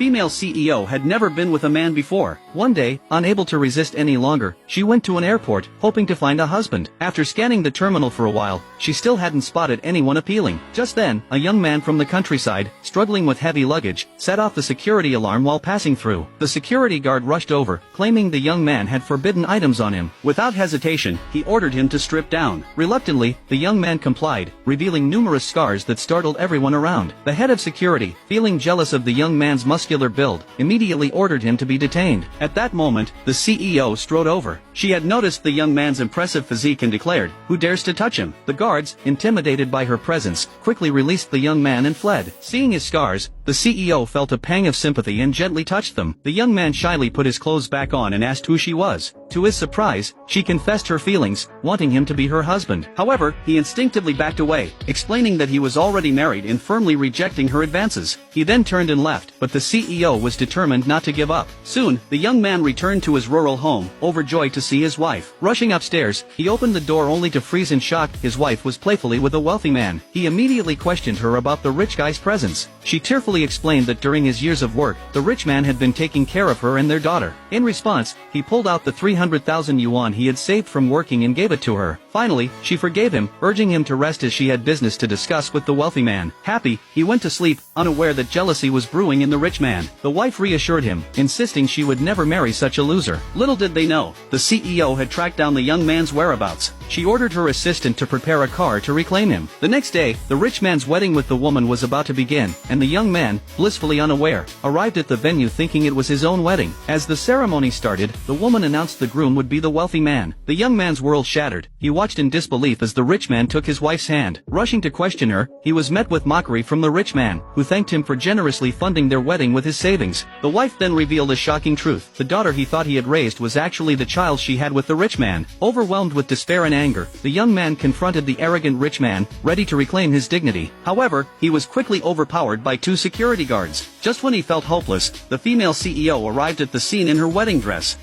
female CEO had never been with a man before. One day, unable to resist any longer, she went to an airport, hoping to find a husband. After scanning the terminal for a while, she still hadn't spotted anyone appealing. Just then, a young man from the countryside, struggling with heavy luggage, set off the security alarm while passing through. The security guard rushed over, claiming the young man had forbidden items on him. Without hesitation, he ordered him to strip down. Reluctantly, the young man complied, revealing numerous scars that startled everyone around. The head of security, feeling jealous of the young man's muscular build, immediately ordered him to be detained. At that moment, the CEO strode over. She had noticed the young man's impressive physique and declared, "Who dares to touch him?" The guards, intimidated by her presence, quickly released the young man and fled. Seeing his scars, the CEO felt a pang of sympathy and gently touched them. The young man shyly put his clothes back on and asked who she was. To his surprise, she confessed her feelings, wanting him to be her husband. However, he instinctively backed away, explaining that he was already married and firmly rejecting her advances. He then turned and left, but the CEO was determined not to give up. Soon, the young man returned to his rural home, overjoyed to see his wife. Rushing upstairs, he opened the door only to freeze in shock. His wife was playfully with a wealthy man. He immediately questioned her about the rich guy's presence. She tearfully explained that during his years of work, the rich man had been taking care of her and their daughter. In response, he pulled out the 300,000 yuan he had saved from working and gave it to her. Finally, she forgave him, urging him to rest as she had business to discuss with the wealthy man. Happy, he went to sleep, unaware that jealousy was brewing in the rich man. The wife reassured him, insisting she would never marry such a loser. Little did they know, the CEO had tracked down the young man's whereabouts. She ordered her assistant to prepare a car to reclaim him. The next day, the rich man's wedding with the woman was about to begin, and the young man, blissfully unaware, arrived at the venue thinking it was his own wedding. As the ceremony started, the woman announced the groom would be the wealthy man. The young man's world shattered. He watched in disbelief as the rich man took his wife's hand. Rushing to question her, he was met with mockery from the rich man, who thanked him for generously funding their wedding with his savings. The wife then revealed a shocking truth. The daughter he thought he had raised was actually the child she had with the rich man. Overwhelmed with despair and anger, the young man confronted the arrogant rich man, ready to reclaim his dignity. However, he was quickly overpowered by two security guards. Just when he felt hopeless, the female CEO arrived at the scene in her wedding dress.